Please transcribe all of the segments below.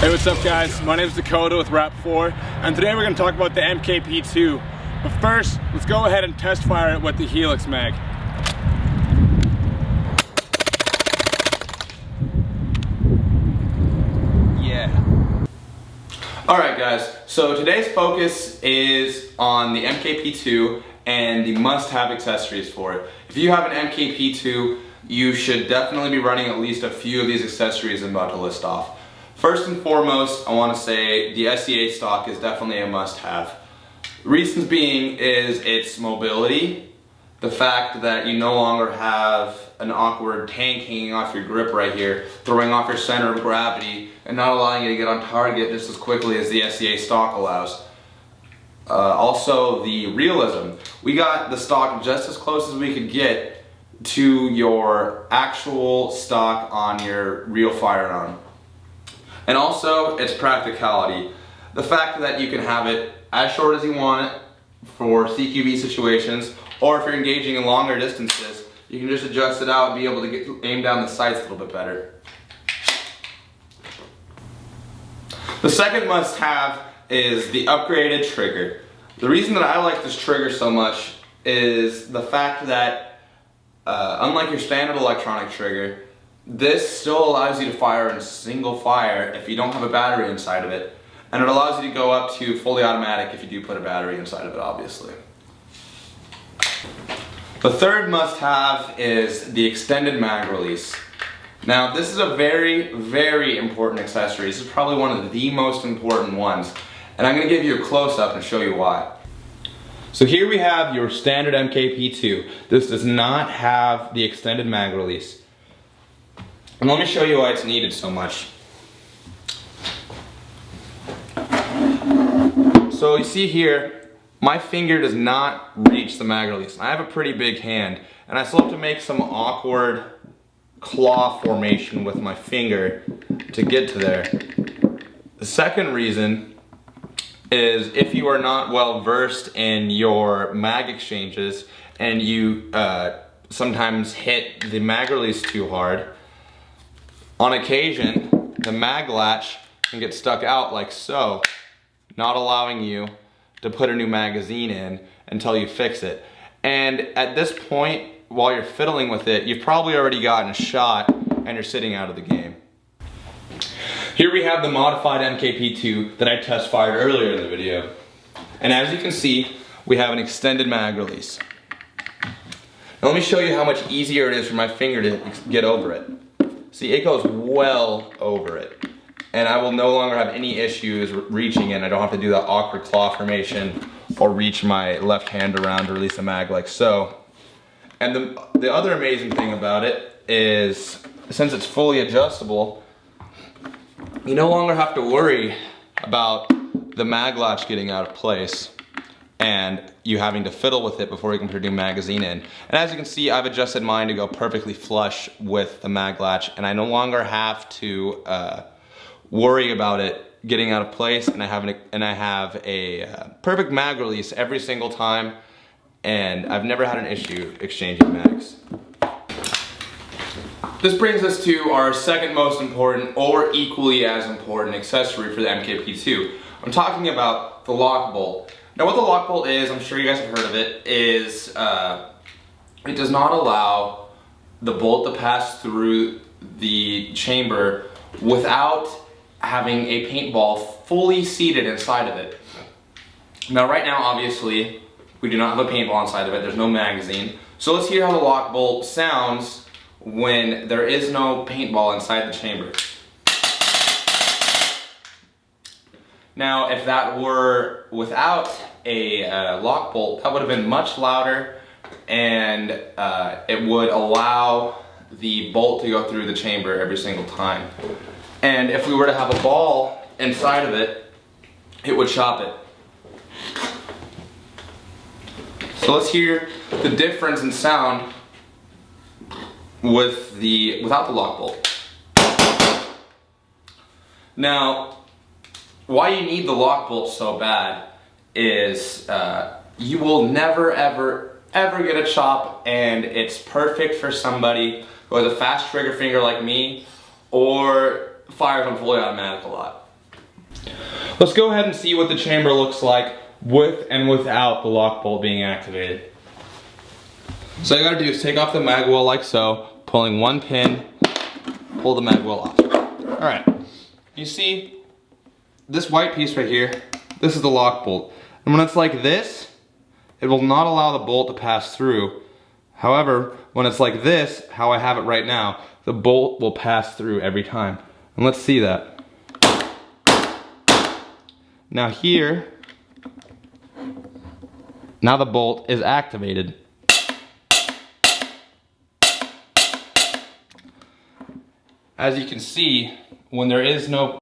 Hey, what's up guys? My name is Dakota with Rap 4, and today we're going to talk about the MKP2. But first, let's go ahead and test fire it with the Heelys Mag. Yeah. Alright guys, so today's focus is on the MKP2 and the must-have accessories for it. If you have an MKP2, you should definitely be running at least a few of these accessories I'm about to list off. First and foremost, I want to say the SE8 stock is definitely a must-have. Reasons being is its mobility, the fact that you no longer have an awkward tank hanging off your grip right here, throwing off your center of gravity, and not allowing you to get on target just as quickly as the SE8 stock allows. Also, the realism. We got the stock just as close as we could get to your actual stock on your real firearm. And also, its practicality. The fact that you can have it as short as you want it for CQB situations, or if you're engaging in longer distances, you can just adjust it out and be able to aim down the sights a little bit better. The second must-have is the upgraded trigger. The reason that I like this trigger so much is the fact that unlike your standard electronic trigger, this still allows you to fire in single fire if you don't have a battery inside of it, and it allows you to go up to fully automatic if you do put a battery inside of it, obviously. The third must-have is the extended mag release. Now this is a very, very important accessory. This is probably one of the most important ones, and I'm going to give you a close-up and show you why. So here we have your standard MKP2. This does not have the extended mag release. And let me show you why it's needed so much. So you see here, my finger does not reach the mag release. I have a pretty big hand, and I still have to make some awkward claw formation with my finger to get to there. The second reason is if you are not well versed in your mag exchanges and you sometimes hit the mag release too hard, on occasion the mag latch can get stuck out like so, not allowing you to put a new magazine in until you fix it. And at this point, while you're fiddling with it, you've probably already gotten a shot and you're sitting out of the game. Here we have the modified MKP2 that I test fired earlier in the video. And as you can see, we have an extended mag release. Now let me show you how much easier it is for my finger to get over it. See, it goes well over it. And I will no longer have any issues reaching it. I don't have to do that awkward claw formation or reach my left hand around to release the mag like so. And the other amazing thing about it is, since it's fully adjustable, you no longer have to worry about the mag latch getting out of place and you having to fiddle with it before you can put a new magazine in. And as you can see, I've adjusted mine to go perfectly flush with the mag latch, and I no longer have to worry about it getting out of place, and I have a perfect mag release every single time, and I've never had an issue exchanging mags. This brings us to our second most important, or equally as important, accessory for the MKP2. I'm talking about the lok-bolt. Now what the lok-bolt is, I'm sure you guys have heard of it, is it does not allow the bolt to pass through the chamber without having a paintball fully seated inside of it. Now right now, obviously, we do not have a paintball inside of it, there's no magazine. So let's hear how the lok-bolt sounds when there is no paintball inside the chamber. Now, if that were without a lok-bolt, that would have been much louder, and it would allow the bolt to go through the chamber every single time. And if we were to have a ball inside of it, it would chop it. So let's hear the difference in sound without the lok-bolt. Now, why you need the lok-bolt so bad is you will never ever get a chop, and it's perfect for somebody who has a fast trigger finger like me or fires on fully automatic a lot. Let's go ahead and see what the chamber looks like with and without the lock bolt being activated. So all you gotta do is take off the mag well like so, pulling one pin, pull the mag well off. All right, you see this white piece right here, this is the lock bolt. And when it's like this, it will not allow the bolt to pass through. However, when it's like this, how I have it right now, the bolt will pass through every time. And let's see that. Now here, now the bolt is activated. As you can see, when there is no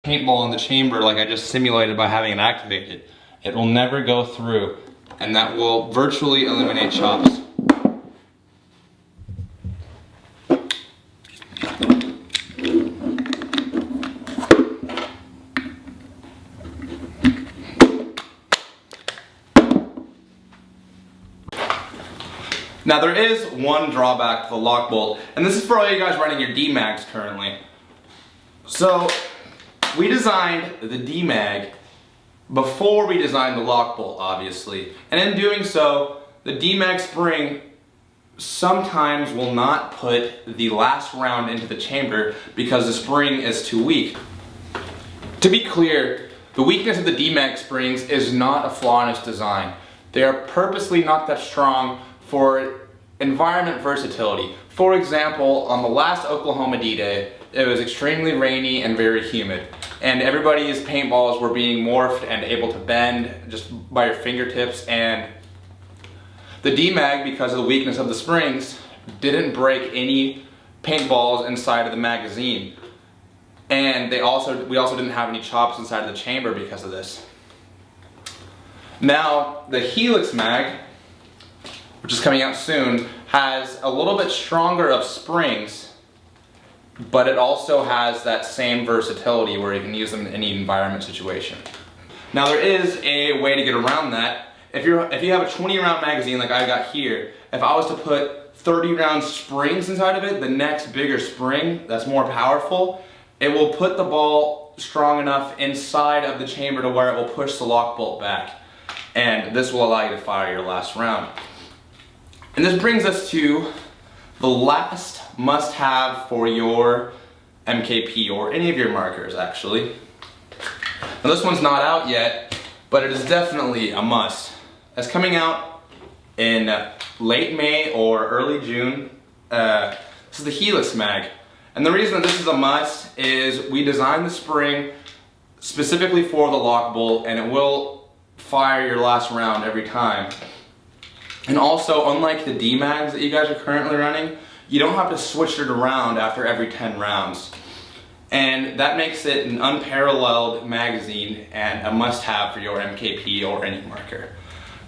paintball in the chamber like I just simulated by having it activated, it will never go through, and that will virtually eliminate chops. Now there is one drawback to the lock bolt, and this is for all you guys running your D-Mags currently. So we designed the D-Mag before we designed the lock bolt, obviously. And in doing so, the D-Mag spring sometimes will not put the last round into the chamber because the spring is too weak. To be clear, the weakness of the D-Mag springs is not a flaw in its design. They are purposely not that strong for environment versatility. For example, on the last Oklahoma D-Day, it was extremely rainy and very humid, and everybody's paintballs were being morphed and able to bend just by your fingertips, and the D-Mag, because of the weakness of the springs, didn't break any paintballs inside of the magazine. And we also didn't have any chops inside of the chamber because of this. Now, the Heelys Mag, which is coming out soon, has a little bit stronger of springs, but it also has that same versatility where you can use them in any environment situation. Now there is a way to get around that. If you have a 20-round magazine like I got here, if I was to put 30-round springs inside of it, the next bigger spring that's more powerful, it will put the ball strong enough inside of the chamber to where it will push the lock bolt back. And this will allow you to fire your last round. And this brings us to the last must-have for your MKP, or any of your markers actually. Now this one's not out yet, but it is definitely a must. It's coming out in late May or early June. This is the Heelys Mag. And the reason that this is a must is we designed the spring specifically for the lock bolt, and it will fire your last round every time. And also, unlike the D-Mags that you guys are currently running, you don't have to switch it around after every 10 rounds. And that makes it an unparalleled magazine and a must-have for your MKP or any marker.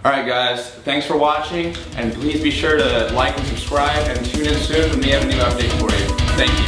Alright guys, thanks for watching, and please be sure to like and subscribe and tune in soon when we have a new update for you. Thank you.